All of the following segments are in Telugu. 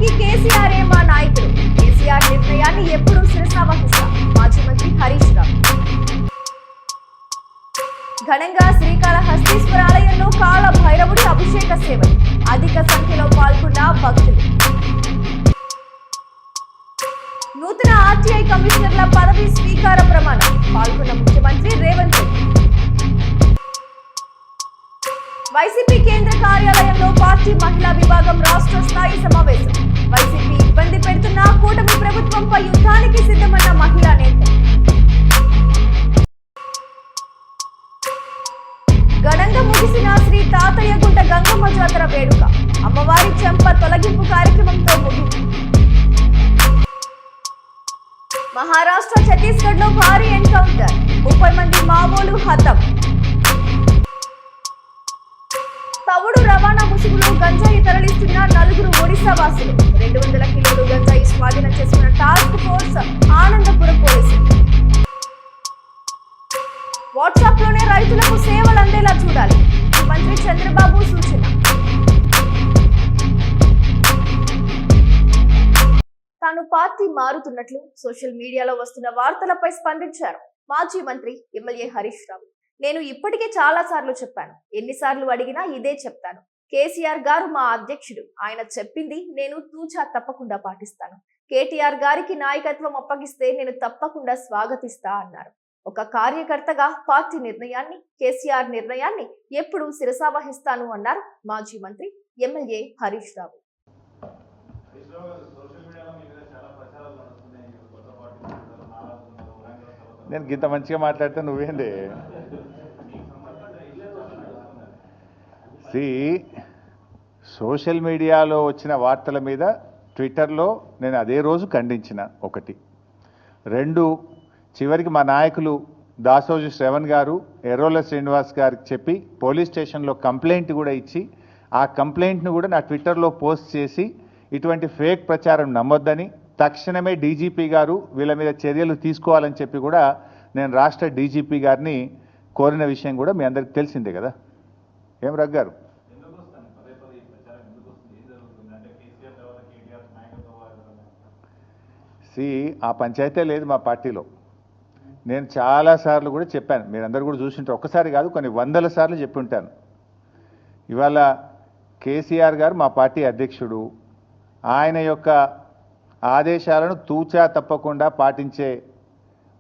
పార్టీకి కేసీఆర్ మా నాయకుడు. కేసీఆర్ నిర్ణయాన్ని ఎప్పుడూ శిరసావహిస్తాం. మాజీ మంత్రి హరీష్ రావు. ఘనంగా శ్రీకాళహస్తీశ్వర ఆలయంలో కాల భైరవుడి అభిషేక సేవలు. అధిక సంఖ్యలో పాల్గొన్న భక్తులు. నూతన ఆర్టీఐ కమిషనర్ల పదవి స్వీకార ప్రమాణం. పాల్గొన్న ముఖ్యమంత్రి రేవంత్ రెడ్డి. వైసీపీ కేంద్ర కార్యాలయంలో పార్టీ మహిళా విభాగం రాష్ట్ర స్థాయి సమావేశం. వైసీపీ ఇబ్బంది పెడుతున్న కూటమి ప్రభుత్వంపై యుద్ధానికి సిద్ధమన్న మహిళా నేత. ఘనంగా ముగిసిన శ్రీ తాతయ్యగుంట గంగమ్మ జాతర వేడుక. అమ్మవారి చెంప తొలగింపు కార్యక్రమంతో ముగింపు. మహారాష్ట్ర ఛత్తీస్గఢ్ లో భారీ ఎన్కౌంటర్. 30 మంది మావోలు హతం. తవుడు రవాణా ముసుగులో గంజాయి తరలిస్తున్న 4 ఒడిశా వాసులు. 200 కిలోలు గంజాయి స్వాధీనం చేసుకున్న టాస్క్ ఫోర్స్ ఆనందపురం పోలీసులు. వాట్సాప్ లోనే రైతులకు సేవలు అందేలా చూడాలి. మంత్రి చంద్రబాబు సూచన. తాను పార్టీ మారుతున్నట్లు సోషల్ మీడియాలో వస్తున్న వార్తలపై స్పందించారు మాజీ మంత్రి ఎమ్మెల్యే హరీష్ రావు. నేను ఇప్పటికే చాలా సార్లు చెప్పాను. ఎన్నిసార్లు అడిగినా ఇదే చెప్తాను. కేసీఆర్ గారు మా అధ్యక్షుడు. ఆయన చెప్పింది నేను తూచా తప్పకుండా పాటిస్తాను. కేటీఆర్ గారికి నాయకత్వం అప్పగిస్తే నేను తప్పకుండా స్వాగతిస్తా అన్నారు. ఒక కార్యకర్తగా పార్టీ నిర్ణయాన్ని, కేసీఆర్ నిర్ణయాన్ని ఎప్పుడూ శిరసావహిస్తాను అన్నారు మాజీ మంత్రి ఎమ్మెల్యే హరీష్ రావు. నేను ఇంత మంచిగా మాట్లాడితే నువ్వేంది? సోషల్ మీడియాలో వచ్చిన వార్తల మీద ట్విట్టర్లో నేను అదే రోజు ఖండించిన. 1, 2 చివరికి మా నాయకులు దాసోజు శ్రవణ్ గారు, ఎర్రోల శ్రీనివాస్ గారికి చెప్పి పోలీస్ స్టేషన్లో కంప్లైంట్ కూడా ఇచ్చి ఆ కంప్లైంట్ను కూడా నా ట్విట్టర్లో పోస్ట్ చేసి ఇటువంటి ఫేక్ ప్రచారం నమ్మొద్దని, తక్షణమే డీజీపీ గారు వీళ్ళ మీద చర్యలు తీసుకోవాలని చెప్పి కూడా నేను రాష్ట్ర డీజీపీ గారిని కోరిన విషయం కూడా మీ అందరికి తెలిసిందే కదా. ఏం రగ్గారు? ఆ పంచాయతీ లేదు మా పార్టీలో. నేను చాలాసార్లు కూడా చెప్పాను, మీరందరూ కూడా చూసింటారు. ఒక్కసారి కాదు, కొన్ని 100ల సార్లు చెప్పి ఉంటాను. ఇవాళ కేసీఆర్ గారు మా పార్టీ అధ్యక్షుడు. ఆయన యొక్క ఆదేశాలను తూచా తప్పకుండా పాటించే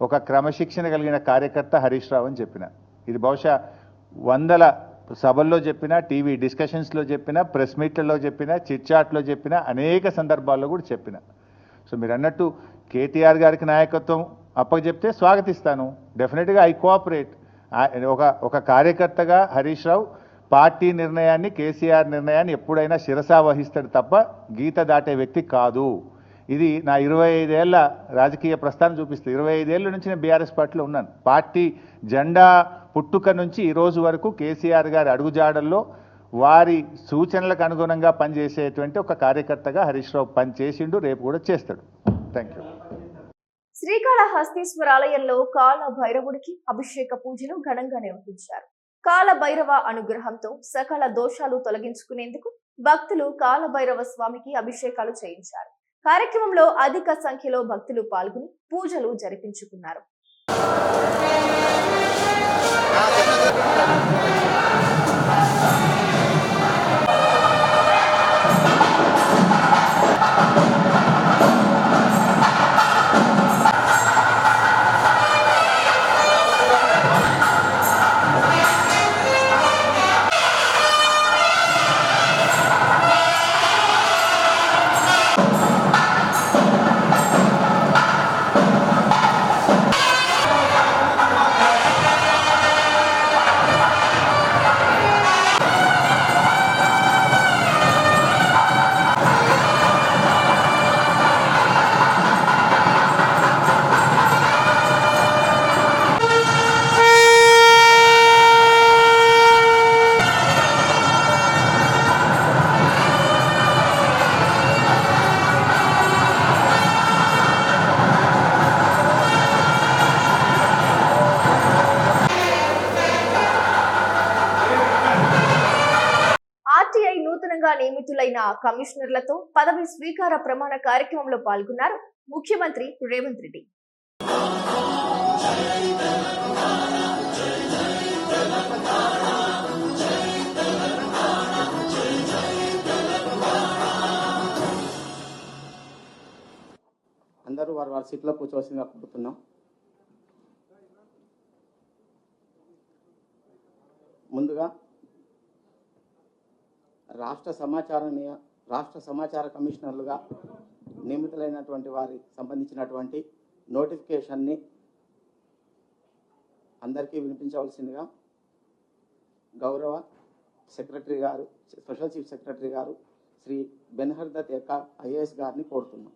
ఒక క్రమశిక్షణ కలిగిన కార్యకర్త హరీష్ రావు అని చెప్పిన. ఇది బహుశా 100ల సభల్లో చెప్పిన, టీవీ డిస్కషన్స్లో చెప్పిన, ప్రెస్ మీట్లలో చెప్పిన, చిట్చాట్లో చెప్పిన, అనేక సందర్భాల్లో కూడా చెప్పిన. సో మీరు అన్నట్టు కేటీఆర్ గారికి నాయకత్వం అప్పచెప్తే స్వాగతిస్తాను. డెఫినెట్గా ఐ కోఆపరేట్. ఒక కార్యకర్తగా హరీష్ రావు పార్టీ నిర్ణయాన్ని, కేసీఆర్ నిర్ణయాన్ని ఎప్పుడైనా శిరసా వహిస్తాడు తప్ప గీత దాటే వ్యక్తి కాదు. ఇది నా 25 ఏళ్ల రాజకీయ ప్రస్థానం చూపిస్తుంది. 25 ఏళ్ళ నుంచి నేను బీఆర్ఎస్ పార్టీలో ఉన్నాను. పార్టీ జెండా పుట్టుక నుంచి ఈ రోజు వరకు కేసీఆర్ గారి అడుగుజాడల్లో వారి సూచనలకు అనుగుణంగా పనిచేసేటువంటి ఒక కార్యకర్తగా హరీష్ రావు పనిచేసిండు, రేపు కూడా చేస్తాడు. Thank you. శ్రీకాళహస్తీశ్వర ఆలయంలో కాల భైరవుడికి అభిషేక పూజలు ఘనంగా నిర్వహించారు. కాల భైరవ అనుగ్రహంతో సకల దోషాలు తొలగించుకునేందుకు భక్తులు కాల భైరవ స్వామికి అభిషేకాలు చేయించారు. కార్యక్రమంలో అధిక సంఖ్యలో భక్తులు పాల్గొని పూజలు జరిపించుకున్నారు. నియమితులైన కమిషనర్లతో పదవి స్వీకార ప్రమాణ కార్యక్రమంలో పాల్గొన్నారు ముఖ్యమంత్రి రేవంత్ రెడ్డి. అందరూ వారి సీట్లో కూర్చోవలసిందిగా కోరుతున్నాం. ముందుగా రాష్ట్ర సమాచార కమిషనర్లుగా నియమితులైనటువంటి వారికి సంబంధించినటువంటి నోటిఫికేషన్ని అందరికీ వినిపించవలసిందిగా గౌరవ సెక్రటరీ గారు, స్పెషల్ చీఫ్ సెక్రటరీ గారు శ్రీ బెన్హర్ దత్ ఏకా ఐఏఎస్ గారిని కోరుతున్నాం.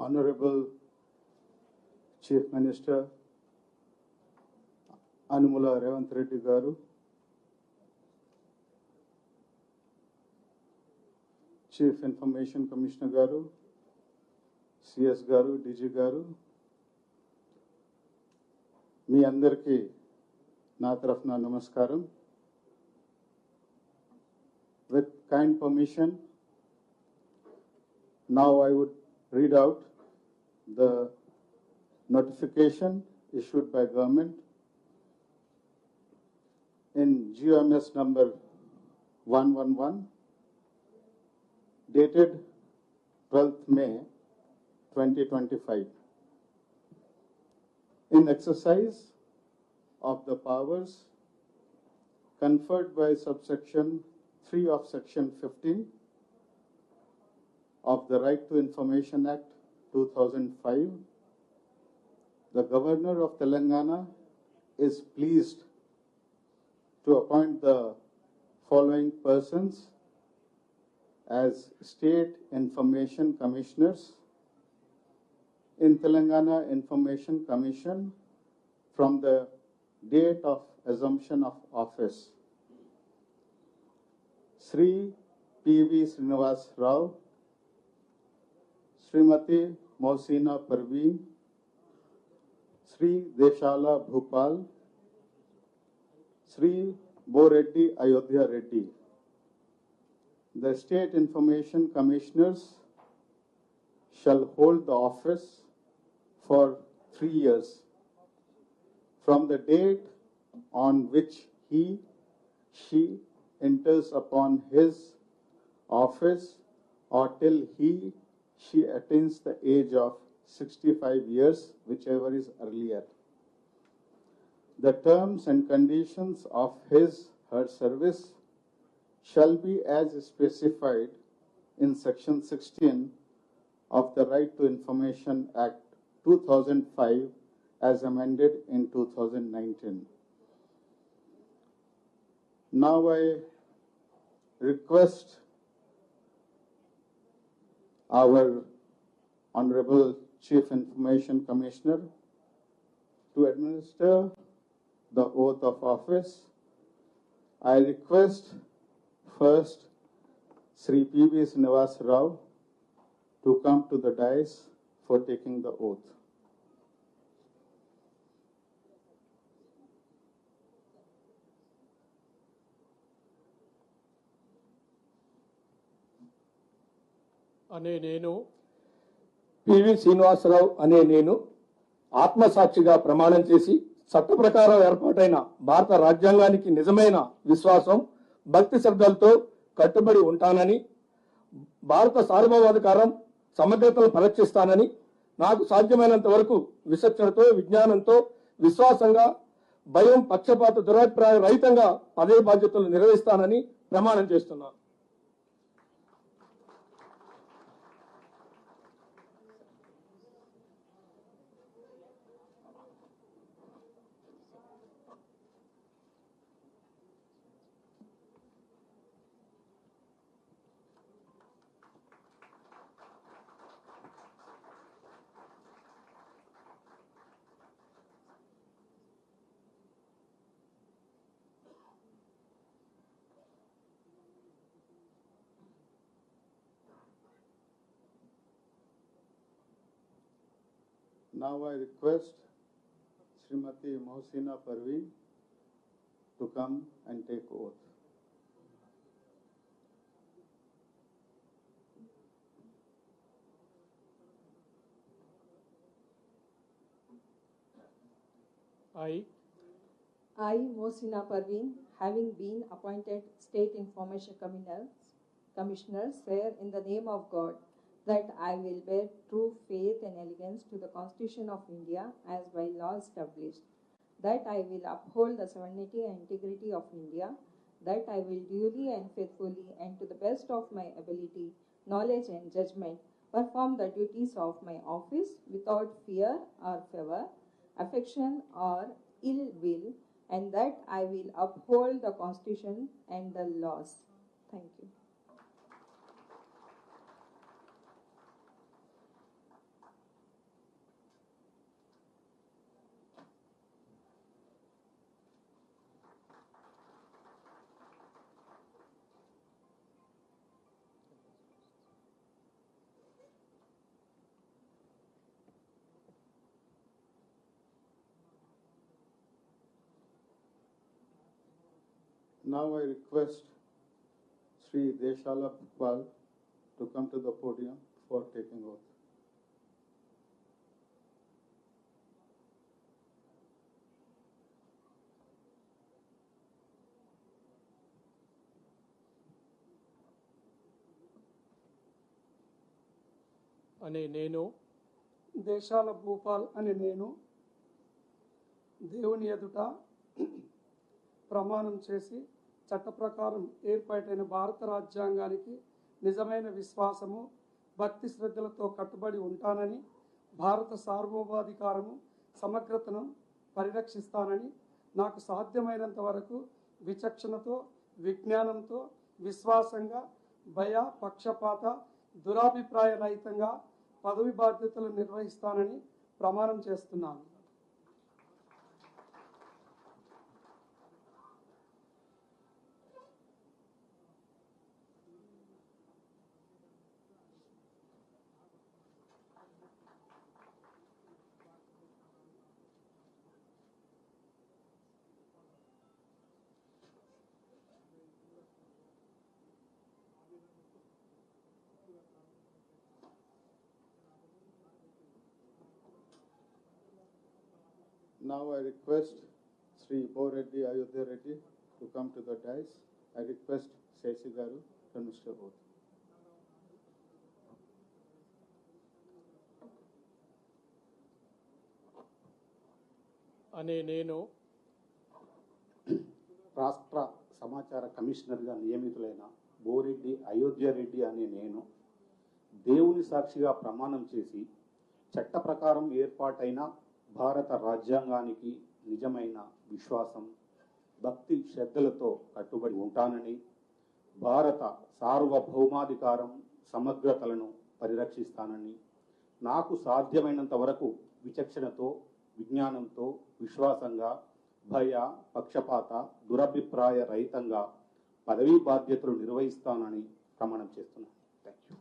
Honorable Chief Minister Anumula Revanth Reddy Garu, Chief Information Commissioner Garu, CS Garu, DG Garu, మీ అందరికీ నా తరఫున నమస్కారం. With kind permission, now I would read out the notification issued by government in GMS number 111 dated 12th May 2025. In exercise of the powers conferred by subsection 3 of section 15 of the Right to Information Act 2005, the Governor of Telangana is pleased to appoint the following persons as State Information Commissioners in Telangana Information Commission from the date of assumption of office. Sri P.V. Srinivas Rao, Srimati Mohsina Parveen, Sri Deshala Bhupal, Sri Boreddy Ayodhya Reddy. The State Information Commissioners shall hold the office for 3 years from the date on which she enters upon his office or till she attains the age of 65 years, whichever is earlier. The terms and conditions of her service shall be as specified in section 16 of the Right to Information Act 2005 as amended in 2019. Now I request our Honorable Chief Information Commissioner to administer the oath of office. I request first Sri P.V. Srinivas Rao to come to the dais for taking the oath. అనే నేను పివి శ్రీనివాసరావు అనే నేను ఆత్మసాక్షిగా ప్రమాణం చేసి చట్ట ప్రకారం ఏర్పాటైన భారత రాజ్యాంగానికి నిజమైన విశ్వాసం, భక్తి శ్రద్ధలతో కట్టుబడి ఉంటానని, భారత సార్వభౌమాధికారం సమగ్రతను పరిరక్షిస్తానని, నాకు సాధ్యమైనంత వరకు విచక్షణతో, విజ్ఞానంతో, విశ్వాసంగా, భయం, పక్షపాత, దురభిప్రాయ రహితంగా పదవి బాధ్యతలు నిర్వహిస్తానని ప్రమాణం చేస్తున్నాను. Now I request Srimati Mohsina Parveen to come and take oath. I, Mohsina Parveen, having been appointed State Information Commissioner, swear in the name of God that I will bear true faith and allegiance to the Constitution of India as by law established, that I will uphold the sovereignty and integrity of India, that I will duly and faithfully and to the best of my ability, knowledge and judgment perform the duties of my office without fear or favor, affection or ill will, and that I will uphold the Constitution and the laws. Thank you. Now I request Sri Deshala Bhupal to come to the podium for taking oath. అనే నేను దేశాల భూపాల్ అనే నేను దేవుని ఎదుట ప్రమాణం చేసి చట్ట ప్రకారం ఏర్పాటైన భారత రాజ్యాంగానికి నిజమైన విశ్వాసము భక్తి శ్రద్ధలతో కట్టుబడి ఉంటానని, భారత సార్వభౌమాధికారము సమగ్రతను పరిరక్షిస్తానని, నాకు సాధ్యమైనంత వరకు విచక్షణతో విజ్ఞానంతో విశ్వాసంగా భయ పక్షపాత దురాభిప్రాయ రహితంగా పదవి బాధ్యతలు నిర్వహిస్తానని ప్రమాణం చేస్తున్నాను. Now I request Sri Bo Reddy Ayodhya Reddy to come to the dais. I request Sesi Garu to administer oath. అనే నేను రాష్ట్ర సమాచార కమిషనర్గా నియమితులైన బోరెడ్డి అయోధ్య రెడ్డి అనే నేను దేవుని సాక్షిగా ప్రమాణం చేసి చట్ట ప్రకారం ఏర్పాటైన భారత రాజ్యాంగానికి నిజమైన విశ్వాసం భక్తి శ్రద్ధలతో కట్టుబడి ఉంటానని, భారత సార్వభౌమాధికారం సమగ్రతలను పరిరక్షిస్తానని, నాకు సాధ్యమైనంత వరకు విచక్షణతో విజ్ఞానంతో విశ్వాసంగా భయ పక్షపాత దురభిప్రాయ రహితంగా పదవీ బాధ్యతలు నిర్వహిస్తానని ప్రమాణం చేస్తున్నాను. Thank you.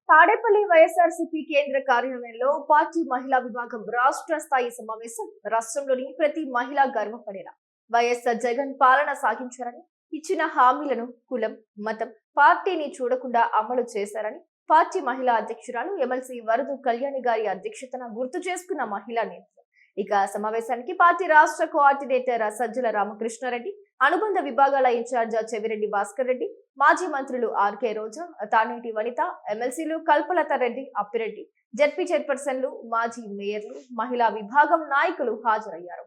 తాడేపల్లి వైఎస్ఆర్సీపీ కేంద్ర కార్యాలయంలో పార్టీ మహిళా విభాగం రాష్ట్ర స్థాయి సమావేశం. రాష్ట్రంలోని ప్రతి మహిళ గర్వపడేలా వైఎస్ఆర్ జగన్ పాలన సాగించారని, ఇచ్చిన హామీలను కులం మతం పార్టీని చూడకుండా అమలు చేశారని పార్టీ మహిళా అధ్యక్షురాలు ఎమ్మెల్సీ వరదు కళ్యాణి గారి అధ్యక్షతన గుర్తు చేసుకున్న మహిళా నేతలు. ఇక సమావేశానికి పార్టీ రాష్ట్ర కోఆర్డినేటర్ సజ్జల రామకృష్ణారెడ్డి, అనుబంధ విభాగాల ఇన్ఛార్జ్ చెవిరెడ్డి భాస్కర్ రెడ్డి, మాజీ మంత్రులు ఆర్కే రోజా, తానేటి వనిత, ఎమ్మెల్సీలు కల్పలత రెడ్డి, అప్పిరెడ్డి, జడ్పీ చైర్పర్సన్లు, మాజీ మేయర్లు, మహిళా విభాగం నాయకులు హాజరయ్యారు.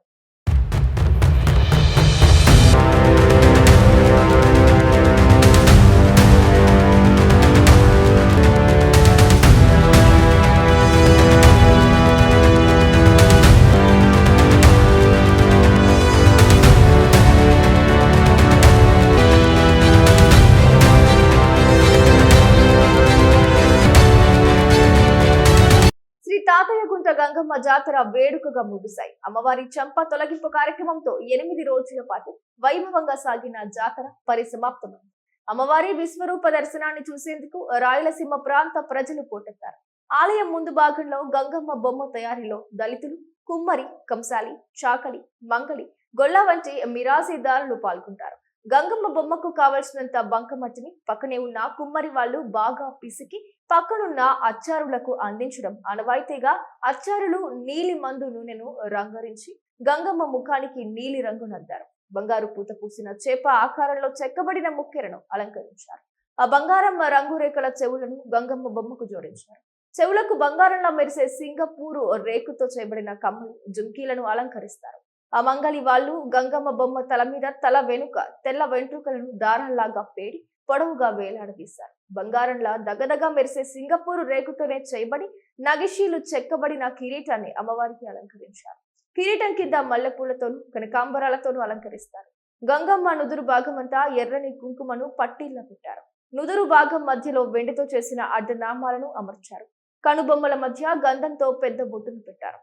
గంగమ్మ జాతర వేడుకగా ముగిశాయి. అమ్మవారి చెంప తొలగింపు కార్యక్రమంతో 8 రోజుల పాటు వైభవంగా సాగిన జాతర పరిసమాప్తమైంది. అమ్మవారి విశ్వరూప దర్శనాన్ని చూసేందుకు రాయలసీమ ప్రాంత ప్రజలు పోటెత్తారు. ఆలయం ముందు భాగంలో గంగమ్మ బొమ్మ తయారీలో దళితులు, కుమ్మరి, కంసాలి, చాకలి, మంగలి, గొల్ల వంటి మిరాసీదారులు పాల్గొంటారు. గంగమ్మ బొమ్మకు కావలసినంత బంకమట్టిని పక్కనే ఉన్న కుమ్మరి వాళ్ళు బాగా పిసికి పక్కనున్న అచ్చారులకు అందించడం ఆనవాయితీగా అచ్చారులు నీలి మందు నూనెను రంగరించి గంగమ్మ ముఖానికి నీలి రంగునద్దారు. బంగారు పూత పూసిన చేప ఆకారంలో చెక్కబడిన ముక్కెరను అలంకరించారు. ఆ బంగారం రంగురేఖల చెవులను గంగమ్మ బొమ్మకు జోడించారు. చెవులకు బంగారంలో మెరిసే సింగపూరు రేకుతో చేయబడిన కమ్మలు, జుంకీలను అలంకరిస్తారు. ఆ మంగలి వాళ్ళు గంగమ్మ బొమ్మ తల మీద తల వెనుక తెల్ల వెంట్రుకలను దారాల్లాగా పేడి పొడవుగా వేలాడదీశారు. బంగారంలా దగదగా మెరిసే సింగపూరు రేకుతోనే చేయబడి నగిషీలు చెక్కబడిన కిరీటాన్ని అమ్మవారికి అలంకరించారు. కిరీటం కింద మల్లెపూలతోనూ కనకాంబరాలతోనూ అలంకరిస్తారు. గంగమ్మ నుదురు భాగమంతా ఎర్రని కుంకుమను పట్టీల్లో పెట్టారు. నుదురు భాగం మధ్యలో వెండితో చేసిన అడ్డనామాలను అమర్చారు. కనుబొమ్మల మధ్య గంధంతో పెద్ద బొట్టును పెట్టారు.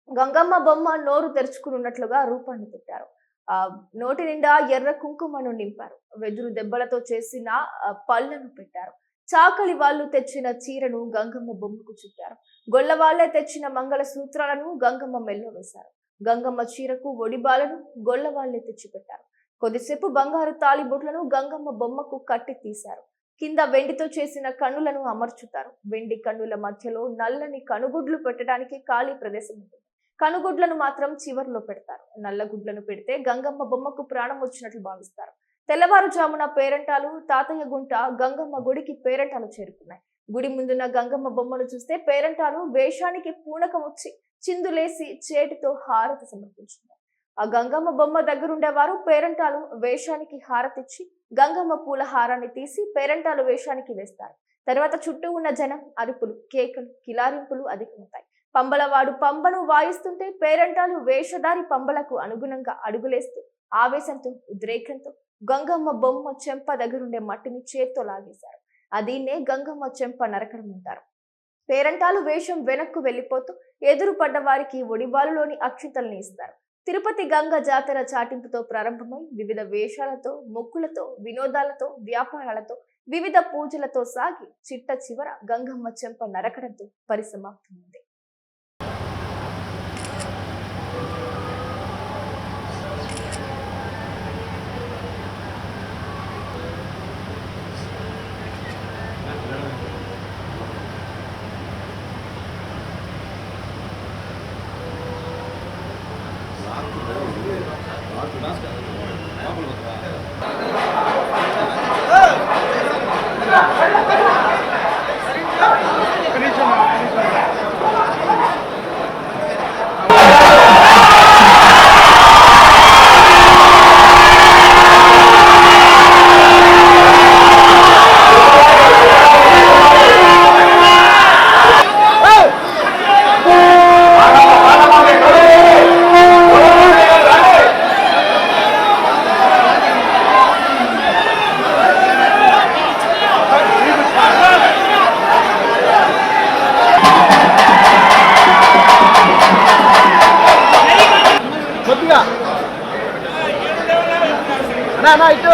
గంగమ్మ బొమ్మ నోరు తెరుచుకున్నట్లుగా రూపాన్ని పెట్టారు. నోటి నిండా ఎర్ర కుంకుమను నింపారు. వెదురు దెబ్బలతో చేసిన పళ్ళను పెట్టారు. చాకలి వాళ్ళు తెచ్చిన చీరను గంగమ్మ బొమ్మకు చుట్టారు. గొల్ల వాళ్లే తెచ్చిన మంగళ సూత్రాలను గంగమ్మ మెల్లో వేశారు. గంగమ్మ చీరకు ఒడిబాలను గొల్ల వాళ్లే తెచ్చి పెట్టారు. కొద్దిసేపు బంగారు తాళిబొట్లను గంగమ్మ బొమ్మకు కట్టి తీశారు. కింద వెండితో చేసిన కన్నులను అమర్చుతారు. వెండి కన్నుల మధ్యలో నల్లని కనుగుడ్లు పెట్టడానికి ఖాళీ ప్రదేశం ఉంటుంది. కనుగుడ్లను మాత్రం చివర్లో పెడతారు. నల్లగుడ్లను పెడితే గంగమ్మ బొమ్మకు ప్రాణం వచ్చినట్లు భావిస్తారు. తెల్లవారుజామున పేరంటాలు, తాతయ్య గుంట గంగమ్మ గుడికి పేరంటాలు చేరుకున్నాయి. గుడి ముందున్న గంగమ్మ బొమ్మను చూస్తే పేరంటాలు వేషానికి పూనకం వచ్చి చిందులేసి చేతితో హారతి సమర్పించున్నారు. ఆ గంగమ్మ బొమ్మ దగ్గరుండేవారు పేరంటాలు వేషానికి హారతిచ్చి గంగమ్మ పూల హారాన్ని తీసి పేరంటాలు వేషానికి వేస్తారు. తర్వాత చుట్టూ ఉన్న జనం అరుపులు, కేకలు, కిలారింపులు అధికమవుతాయి. పంబలవాడు పంబను వాయిస్తుంటే పేరంటాలు వేషధారి పంబలకు అనుగుణంగా అడుగులేస్తూ ఆవేశంతో, ఉద్రేకంతో గంగమ్మ బొమ్మ చెంప దగ్గరుండే మట్టిని చేత్తో లాగేశారు. అదీన్నే గంగమ్మ చెంప నరకడం అంటారు. పేరంటాలు వేషం వెనక్కు వెళ్లిపోతూ ఎదురు పడ్డ వారికి ఒడిబాలులోని అక్షింతల్ని ఇస్తారు. తిరుపతి గంగ జాతర చాటింపుతో ప్రారంభమై వివిధ వేషాలతో, మొక్కులతో, వినోదాలతో, వ్యాపారాలతో, వివిధ పూజలతో సాగి చిట్ట చివర గంగమ్మ చెంప నరకడంతో పరిసమాప్తమైంది. ఇటు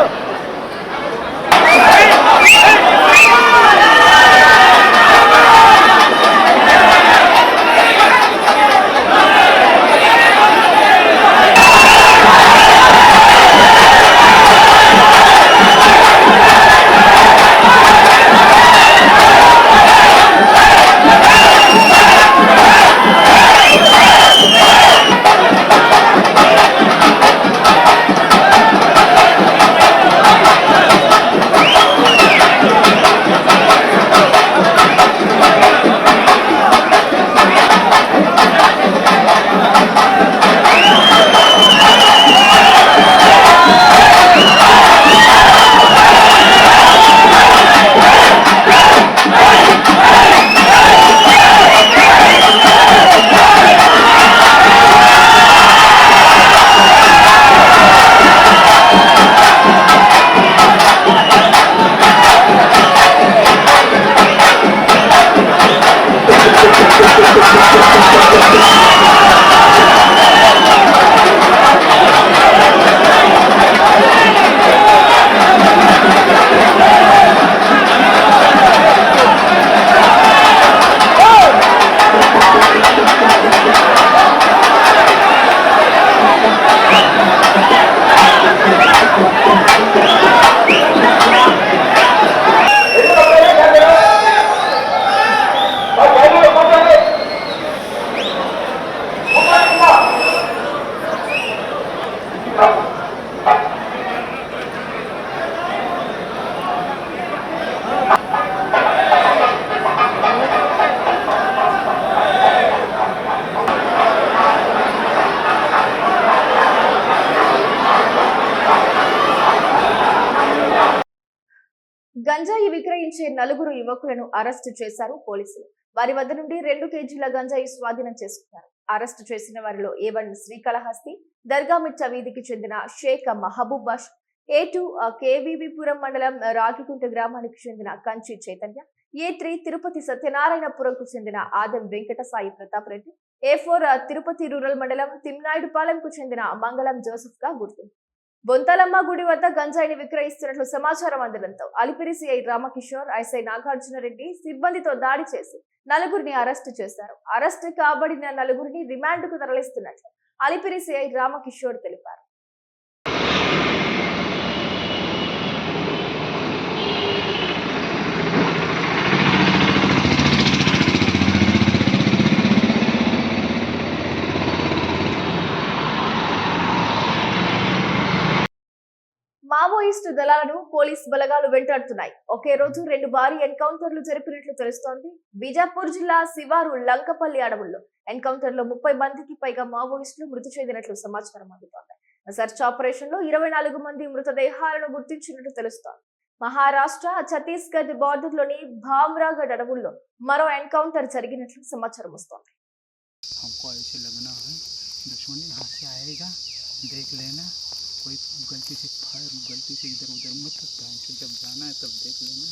గంజాయి విక్రయించే 4 యువకులను అరెస్టు చేశారు పోలీసులు. వారి వద్ద నుండి 2 కేజీల గంజాయి స్వాధీనం చేసుకున్నారు. అరెస్టు చేసిన వారిలో A1 శ్రీకాళహస్తి దర్గామిట్ట వీధికి చెందిన షేక్ మహబూబ్ బాష్, A2 కేవీవీపురం మండలం రాగికుంట గ్రామానికి చెందిన కంచి చైతన్య, A3 తిరుపతి సత్యనారాయణపురంకు చెందిన ఆదం వెంకట సాయి ప్రతాప్ రెడ్డి, A4 తిరుపతి రూరల్ మండలం తిమ్నాయుడుపాలెంకు చెందిన మంగళం జోసెఫ్ గా గుర్తింపు. బొంతలమ్మ గుడి వద్ద గంజాయిని విక్రయిస్తున్నట్లు సమాచారం అందడంతో అలిపిరి సిఐ రామకిషోర్, ఐసై నాగార్జునరెడ్డి సిబ్బందితో దాడి చేసి 4 అరెస్టు చేశారు. అరెస్టు కాబడిన 4 రిమాండ్కు తరలిస్తున్నట్లు అలిపిరి సిఐ రామకిషోర్ తెలిపారు. మావోయిస్టు దళాలను పోలీస్ బలగాలు వెంటాడుతున్నాయి. ఒకే రోజు 2 భారీ ఎన్కౌంటర్లు జరిపినట్లు తెలుస్తోంది. బీజాపూర్ జిల్లా శివారు లంకపల్లి అడవుల్లో ఎన్కౌంటర్ లో 30 మందికి పైగా మావోయిస్టులు మృతి చెందినట్లు సమాచారం అందుతోంది. సెర్చ్ ఆపరేషన్ లో 24 మంది మృతదేహాలను గుర్తించినట్లు తెలుస్తోంది. మహారాష్ట్ర, ఛత్తీస్గఢ్ బార్డర్ లోని భామ్రాగఢ్ అడవుల్లో మరో ఎన్కౌంటర్ జరిగినట్లు సమాచారం వస్తోంది. कोई गलती से इधर उधर मत जब जाना है तब देख लेना.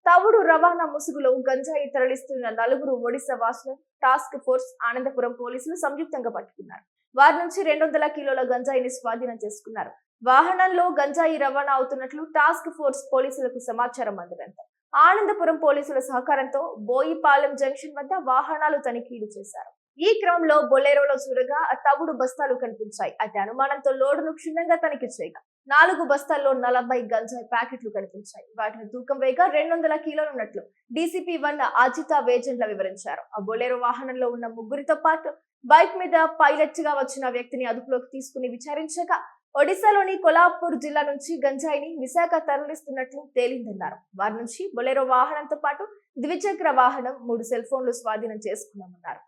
తవుడు రవాణా ముసుగులో గంజాయి తరలిస్తున్న 4 ఒడిశా వాసులను టాస్క్ ఫోర్స్ ఆనందపురం పోలీసులు సంయుక్తంగా పట్టుకున్నారు. వారి నుంచి 200 కిలోల గంజాయిని స్వాధీనం చేసుకున్నారు. వాహనంలో గంజాయి రవాణా అవుతున్నట్లు టాస్క్ ఫోర్స్ పోలీసులకు సమాచారం అందడంతో ఆనందపురం పోలీసుల సహకారంతో బోయిపాలెం జంక్షన్ వద్ద వాహనాలు తనిఖీలు చేశారు. ఈ క్రమంలో బొలెరోలో చూడగా తవుడు బస్తాలు కనిపించాయి. అయితే అనుమానంతో లోడును క్షుణ్ణంగా తనిఖీ చేయగా 4 బస్తాల్లో 40 గంజాయి ప్యాకెట్లు కనిపించాయి. వాటిని తూకం వేయగా 200 కిలోలు ఉన్నట్లు డీసీపీ 1 అజితా వేజెంట్ల వివరించారు. ఆ బొలెరో వాహనంలో ఉన్న 3 పాటు బైక్ మీద పైలట్ గా వచ్చిన వ్యక్తిని అదుపులోకి తీసుకుని విచారించగా ఒడిశాలోని కొల్హాపూర్ జిల్లా నుంచి గంజాయిని విశాఖ తరలిస్తున్నట్లు తేలిందన్నారు. వారి నుంచి బొలెరో వాహనంతో పాటు ద్విచక్ర వాహనం, 3 సెల్ ఫోన్లు స్వాధీనం చేసుకున్నామన్నారు.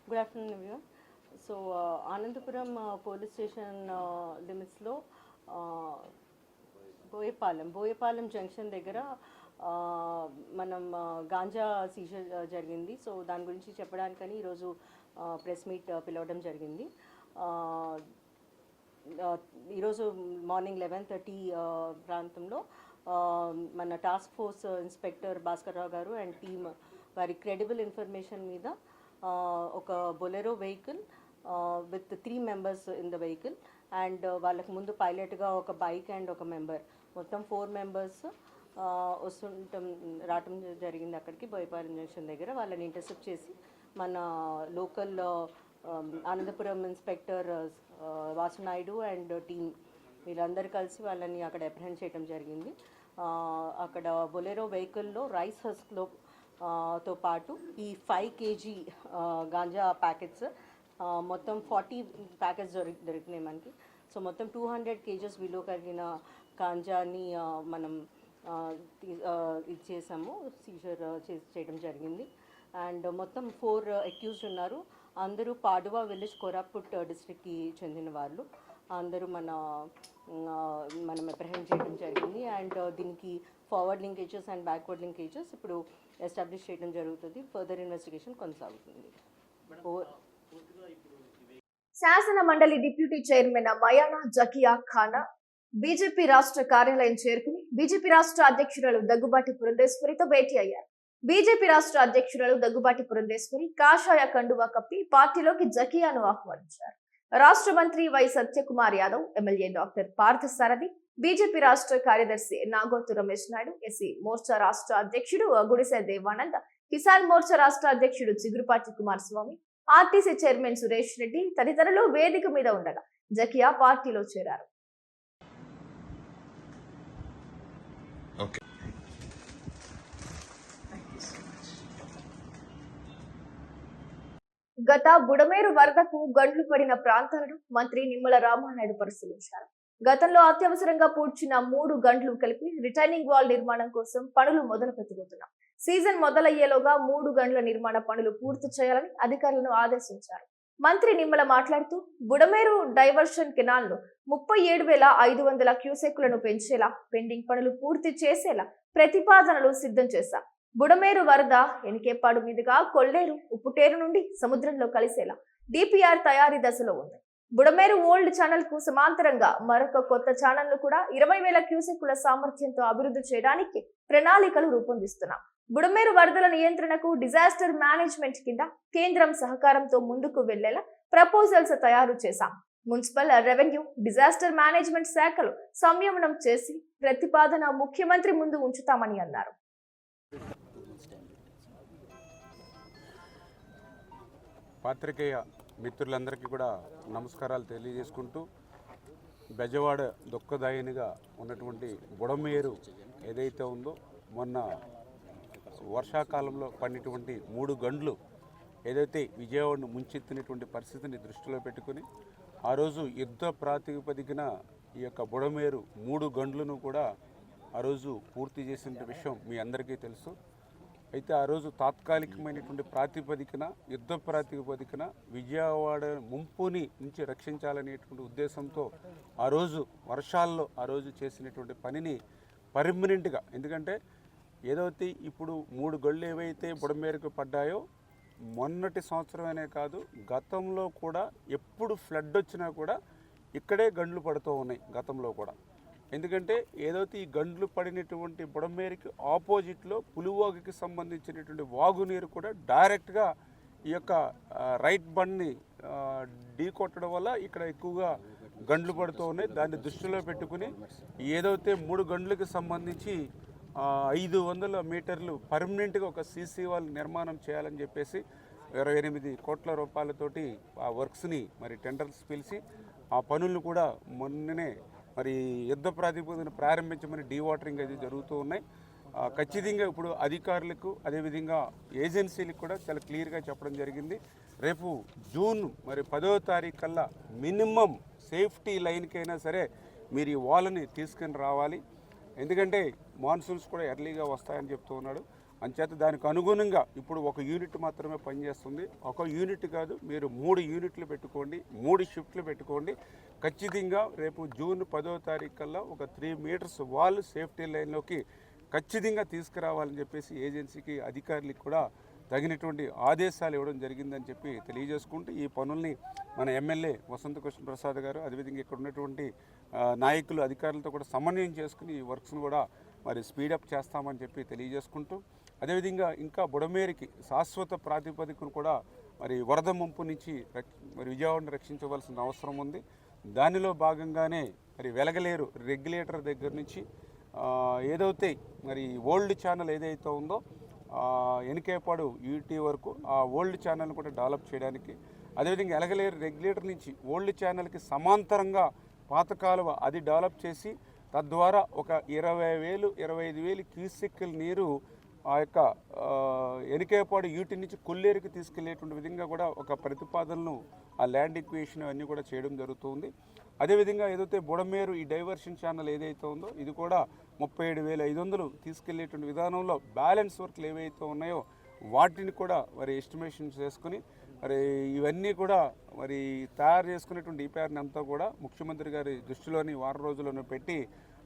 Good afternoon, everyone. So, Anandapuram police station limits lo Boyapalem junction దగ్గర మనం గాంజా సీజర్ జరిగింది. సో దాని గురించి చెప్పడానికని ఈరోజు ప్రెస్ మీట్ పిలవడం జరిగింది. ఈరోజు మార్నింగ్ 11:30 ప్రాంతంలో మన task force inspector Bhaskar Rao గారు అండ్ టీమ్ వారి క్రెడిబుల్ ఇన్ఫర్మేషన్ మీద ఒక Bolero vehicle with 3 members in the vehicle and వాళ్ళకు ముందు పైలట్గా ఒక బైక్ అండ్ ఒక మెంబర్, మొత్తం 4 మెంబర్స్ రావటం జరిగింది. అక్కడికి బోయపాలెం జంక్షన్ దగ్గర వాళ్ళని ఇంటర్సెప్ట్ చేసి మన local Anandapuram inspector Vasunaidu and team వీళ్ళందరూ కలిసి వాళ్ళని అక్కడ అప్రహెండ్ చేయడం జరిగింది. అక్కడ బొలెరో వెహికల్లో రైస్ హస్క్లో తో పాటు ఈ 5 kg గాంజా ప్యాకెట్స్, మొత్తం 40 ప్యాకెట్స్ దొరికినాయి మనకి. సో మొత్తం 200 kgs విలువ కలిగిన గాంజాని మనం ఇచ్చేసాము, సీజర్ చేయడం జరిగింది. అండ్ మొత్తం 4 అక్యూజ్డ్ ఉన్నారు. అందరూ పాడువా విలేజ్ కోరాపుట్ డిస్ట్రిక్ట్కి చెందిన వాళ్ళు. అందరూ మనం అప్రహెండ్ చేయడం జరిగింది. అండ్ దీనికి forward linkages and backward linkages ఇప్పుడు ఎస్టాబ్లిష్ చేయడం జరుగుతుంది. ఫర్దర్ ఇన్వెస్టిగేషన్ కొనసాగుతుంది. శాసన మండలి deputy chairman Mayana Zakia ఖానా BJP రాష్ట్ర కార్యాలయం చేరుకుని బీజేపీ రాష్ట్ర అధ్యక్షురాలు దగ్గుబాటి పురంధేశ్వరితో భేటీ అయ్యారు. బీజేపీ రాష్ట్ర అధ్యక్షురాలు దగ్గుబాటి పురంధేశ్వరి కాషాయ కండువా కప్పి పార్టీలోకి జకియాను ఆహ్వానించారు. రాష్ట్ర మంత్రి Y Satyakumar Yadav, MLA doctor Partha Sarathi, BJP రాష్ట్ర కార్యదర్శి నాగోతు రమేష్ నాయుడు, ఎస్సీ మోర్చా రాష్ట్ర అధ్యక్షుడు గుడిసె దేవానంద్, కిసాన్ మోర్చా రాష్ట్ర అధ్యక్షుడు చిగురుపాటి కుమారస్వామి, ఆర్టీసీ చైర్మన్ సురేష్ రెడ్డి తదితరులు వేదిక మీద ఉండగా జకియా పార్టీలో చేరారు. గత బుడమేరు వరదకు గండ్లు పడిన ప్రాంతాలను మంత్రి నిమ్మల రామానాయుడు పరిశీలించారు. గతంలో అత్యవసరంగా పూడ్చిన 3 గంటలు కలిపి రిటైనింగ్ వాల్ నిర్మాణం కోసం పనులు మొదలు పెట్టబోతున్నాం. సీజన్ మొదలయ్యేలోగా 3 గంటల నిర్మాణ పనులు పూర్తి చేయాలని అధికారులను ఆదేశించారు. మంత్రి నిమ్మల మాట్లాడుతూ బుడమేరు డైవర్షన్ కెనాల్ ను 37,500 క్యూసెక్కులను పెంచేలా పెండింగ్ పనులు పూర్తి చేసేలా ప్రతిపాదనలు సిద్ధం చేశాం. బుడమేరు వరద ఎనికేపాడు మీదుగా కొల్లేరు ఉప్పుటేరు నుండి సముద్రంలో కలిసేలా డిపిఆర్ తయారీ దశలో ఉంది. బుడమేరు ఓల్డ్ ఛానల్ కు సమాంతరంగా మరొక కొత్త ఛానల్ ను కూడా 20,000 క్యూసెక్కుల సామర్థ్యంతో అభివృద్ధి చేయడానికి ప్రణాళికలు రూపొందిస్తున్నాం. బుడమేరు వరదల నియంత్రణకు డిజాస్టర్ మేనేజ్మెంట్ కింద కేంద్రం సహకారంతో ముందుకు వెళ్లేలా ప్రపోజల్స్ తయారు చేశాం. మున్సిపల్, రెవెన్యూ, డిజాస్టర్ మేనేజ్మెంట్ శాఖలు సంయమనం చేసి ప్రతిపాదన ముఖ్యమంత్రి ముందు ఉంచుతామని అన్నారు. పాత్రికేయ మిత్రులందరికీ కూడా నమస్కారాలు తెలియజేసుకుంటూ, బెజవాడ దుఃఖదాయినిగా ఉన్నటువంటి బుడమేరు ఏదైతే ఉందో, మొన్న వర్షాకాలంలో పడినటువంటి 3 గంటలు ఏదైతే విజయవాడను ముంచెత్తినటువంటి పరిస్థితిని దృష్టిలో పెట్టుకుని ఆ రోజు యుద్ధ ప్రాతిపదికన ఈ యొక్క బుడమేరు 3 గంటలను కూడా ఆ రోజు పూర్తి చేసిన విషయం మీ అందరికీ తెలుసు. అయితే ఆ రోజు తాత్కాలికమైనటువంటి ప్రాతిపదికన, యుద్ధ ప్రాతిపదికన విజయవాడ ముంపుని నుంచి రక్షించాలనేటువంటి ఉద్దేశంతో ఆ రోజు వర్షాల్లో ఆ రోజు చేసినటువంటి పనిని పర్మనెంట్గా, ఎందుకంటే ఏదైతే ఇప్పుడు 3 గళ్ళు ఏవైతే బుడమేరుకు పడ్డాయో మొన్నటి సంవత్సరమనే కాదు గతంలో కూడా ఎప్పుడు ఫ్లడ్ వచ్చినా కూడా ఇక్కడే గండ్లు పడుతూ ఉన్నాయి గతంలో కూడా. ఎందుకంటే ఏదైతే ఈ గండ్లు పడినటువంటి బుడమేరుకి ఆపోజిట్లో పులివాగుకి సంబంధించినటువంటి వాగునీరు కూడా డైరెక్ట్గా ఈ యొక్క రైట్ బండ్ని ఢీ కొట్టడం వల్ల ఇక్కడ ఎక్కువగా గండ్లు పడుతూ ఉన్నాయి. దాన్ని దృష్టిలో పెట్టుకుని ఏదైతే 3 గంటలకు సంబంధించి 500 మీటర్లు పర్మనెంట్గా ఒక సీసీ వాల్ నిర్మాణం చేయాలని చెప్పేసి 28 కోట్ల రూపాయలతోటి ఆ వర్క్స్ని మరి టెండర్స్ పిలిచి ఆ పనులను కూడా మొన్ననే మరి యుద్ధ ప్రాతిపదికన ప్రారంభించమని డీవాటరింగ్ అది జరుగుతూ ఉన్నాయి. ఖచ్చితంగా ఇప్పుడు అధికారులకు అదేవిధంగా ఏజెన్సీలకు కూడా చాలా క్లియర్గా చెప్పడం జరిగింది. రేపు జూన్ మరి 10వ తారీఖు కల్లా మినిమం సేఫ్టీ లైన్కైనా సరే మీరు ఈ వాల్ని తీసుకుని రావాలి. ఎందుకంటే మాన్సూన్స్ కూడా ఎర్లీగా వస్తాయని చెప్తూ ఉన్నాడు. అంచేత దానికి అనుగుణంగా ఇప్పుడు ఒక యూనిట్ మాత్రమే పనిచేస్తుంది. ఒక యూనిట్ కాదు, మీరు 3 యూనిట్లు పెట్టుకోండి, 3 షిఫ్ట్లు పెట్టుకోండి. ఖచ్చితంగా రేపు జూన్ 10వ తారీఖు కల్లా ఒక 3 మీటర్స్ వాల్ సేఫ్టీ లైన్లోకి ఖచ్చితంగా తీసుకురావాలని చెప్పేసి ఏజెన్సీకి అధికారులకు కూడా తగినటువంటి ఆదేశాలు ఇవ్వడం జరిగిందని చెప్పి తెలియజేసుకుంటూ, ఈ పనుల్ని మన ఎమ్మెల్యే వసంత కృష్ణ ప్రసాద్ గారు అదేవిధంగా ఇక్కడ ఉన్నటువంటి నాయకులు అధికారులతో కూడా సమన్వయం చేసుకుని ఈ వర్క్స్ను కూడా మరి స్పీడప్ చేస్తామని చెప్పి తెలియజేసుకుంటూ, అదేవిధంగా ఇంకా బుడమేరుకి శాశ్వత ప్రాతిపదికను కూడా మరి వరద ముంపు నుంచి మరి విజయవాడను రక్షించవలసిన అవసరం ఉంది. దానిలో భాగంగానే మరి వెలగలేరు రెగ్యులేటర్ దగ్గర నుంచి ఏదైతే మరి ఓల్డ్ ఛానల్ ఏదైతే ఉందో ఎనికేపాడు యూటీ వరకు ఆ ఓల్డ్ ఛానల్ కూడా డెవలప్ చేయడానికి, అదేవిధంగా ఎలగలేరు రెగ్యులేటర్ నుంచి ఓల్డ్ ఛానల్కి సమాంతరంగా పాత కాలువ అది డెవలప్ చేసి తద్వారా ఒక 20,000 25,000 క్యూసెక్కుల నీరు ఆ యొక్క ఎనికేపాడు యూటీ నుంచి కొల్లేరుకి తీసుకెళ్లేటువంటి విధంగా కూడా ఒక ప్రతిపాదనలు ఆ ల్యాండ్ ఈక్వేషన్ అన్నీ కూడా చేయడం జరుగుతుంది. అదేవిధంగా ఏదైతే బుడమేరు ఈ డైవర్షన్ ఛానల్ ఏదైతే ఉందో ఇది కూడా 37,500 తీసుకెళ్లేటువంటి విధానంలో బ్యాలెన్స్ వర్క్లు ఏవైతే ఉన్నాయో వాటిని కూడా మరి ఎస్టిమేషన్ చేసుకుని మరి ఇవన్నీ కూడా మరి తయారు చేసుకునేటువంటి డిపిఆర్ని అంతా కూడా ముఖ్యమంత్రి గారి దృష్టిలోని వారం రోజుల్లోనే పెట్టి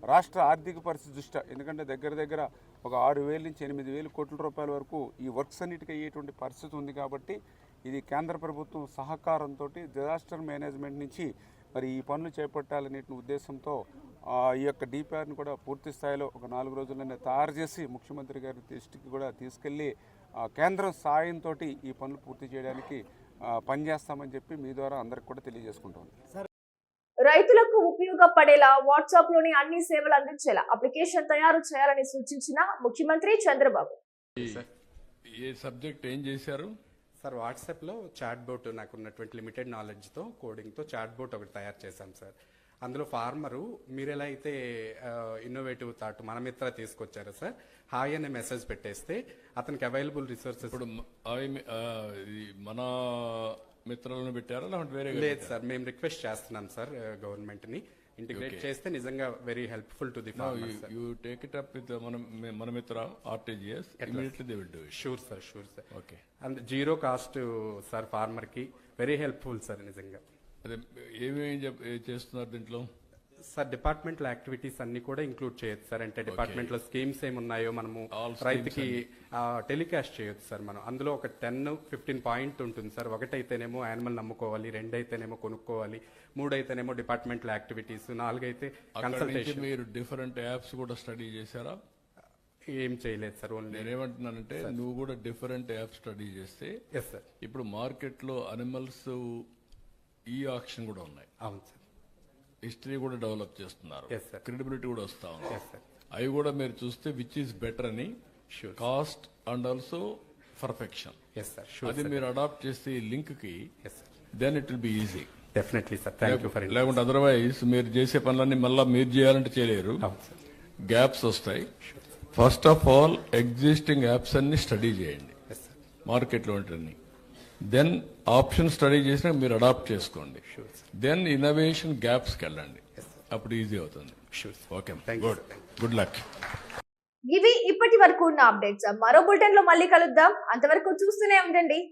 రాష్ట్ర ఆర్థిక పరిస్థితి దృష్ట్యా, ఎందుకంటే దగ్గర ఒక 6,000 నుంచి 8,000 కోట్ల రూపాయల వరకు ఈ వర్క్స్ అన్నిటికీ అయ్యేటువంటి పరిస్థితి ఉంది. కాబట్టి ఇది కేంద్ర ప్రభుత్వం సహకారంతో డిజాస్టర్ మేనేజ్మెంట్ నుంచి మరి ఈ పనులు చేపట్టాలనే ఉద్దేశంతో ఈ యొక్క డిపిఆర్ని కూడా పూర్తి స్థాయిలో ఒక 4 రోజుల్లోనే తయారు చేసి ముఖ్యమంత్రి గారి దృష్టికి కూడా తీసుకెళ్లి కేంద్రం సాయంతో ఈ పనులు పూర్తి చేయడానికి పనిచేస్తామని చెప్పి మీ ద్వారా అందరికి కూడా తెలియజేసుకుంటాను. రైతులకు ఉపయోగపడేలా వాట్సాప్ లోని అన్ని సేవలు అందించేలా అప్లికేషన్ తయారు చేయాలని సూచించిన ముఖ్యమంత్రి చంద్రబాబు. ఏ సబ్జెక్ట్ ఏం చేశారు? సార్ వాట్సాప్లో చాట్ బోట్ నాకు ఉన్నటువంటి లిమిటెడ్ నాలెడ్జ్తో కోడింగ్తో చాట్ బోట్ ఒకటి తయారు చేశాం సార్. అందులో ఫార్మరు మీరు ఎలా అయితే ఇన్నోవేటివ్ థాట్ మన మిత్ర తీసుకొచ్చారో సార్, హాయ్ అనే మెసేజ్ పెట్టేస్తే అతనికి అవైలబుల్ రిసోర్సెస్. ఇప్పుడు మన మిత్రులను పెట్టారా లేదంటే వేరే? లేదు సార్, మేము రిక్వెస్ట్ చేస్తున్నాం సార్ గవర్నమెంట్ని ఇంటిగ్రేట్ చేస్తే నిజంగా very helpful to the farmers. You take it up with మన Mitra RTGS, immediately they will do it. Sure sir, sure sir. Okay. And zero cost sir, ఫార్మర్కి వెరీ హెల్ప్ఫుల్ సార్ నిజంగా. అదే ఏమేమి చేస్తున్నారు దీంట్లో సార్? డిపార్ట్మెంటల్ యాక్టివిటీస్ అన్ని కూడా ఇంక్లూడ్ చేయొచ్చు సార్. అంటే డిపార్ట్మెంట్ లో స్కీమ్స్ ఏమున్నాయో మనము రైతుకి టెలికాస్ట్ చేయొచ్చు సార్. మనం అందులో ఒక 10-15 పాయింట్ ఉంటుంది సార్. ఒకటైతేనేమో యానిమల్ నమ్ముకోవాలి, 2 అయితేనేమో కొనుక్కోవాలి, 3 అయితేనేమో డిపార్ట్మెంటల్ యాక్టివిటీస్, 4 అయితే కన్సల్టేషన్. మీరు డిఫరెంట్ యాప్స్ కూడా స్టడీ చేశారా? ఏం చేయలేదు సార్. ఓన్లీ నేనేమంటున్నానంటే నువ్వు కూడా డిఫరెంట్ యాప్ స్టడీ చేస్తే. Yes sir. ఇప్పుడు మార్కెట్లో అనిమల్స్ ఈ ఆక్షన్ కూడా ఉన్నాయి. అవును సార్. హిస్టరీ కూడా డెవలప్ చేస్తున్నారు, క్రెడిబిలిటీ కూడా వస్తా ఉంది. అవి కూడా మీరు చూస్తే విచ్ ఈస్ బెటర్ అని, కాస్ట్ అండ్ ఆల్సో పర్ఫెక్షన్. అది మీరు అడాప్ట్ చేస్తే ఈ లింక్ కి, then it will be easy. Definitely sir, thank you for it. లేకుంటే అదర్వైజ్ మీరు చేసే పనులన్నీ మళ్ళీ మీరు చేయాలంటే చేయలేరు, గ్యాప్స్ వస్తాయి. First of all existing apps అన్ని స్టడీ చేయండి మార్కెట్లో ఉంటుంది. దెన్ ఆప్షన్ స్టడీ చేసినా మీరు అడాప్ట్ చేసుకోండి. దెన్ ఇన్నోవేషన్ గ్యాప్స్కి వెళ్ళండి, అప్పుడు ఈజీ అవుతుంది. Okay, good luck. ఇవి ఇప్పటి వరకు ఉన్న అప్డేట్స్. మరో బులెటిన్ లో మళ్ళీ కలుద్దాం. అంతవరకు చూస్తూనే ఉండండి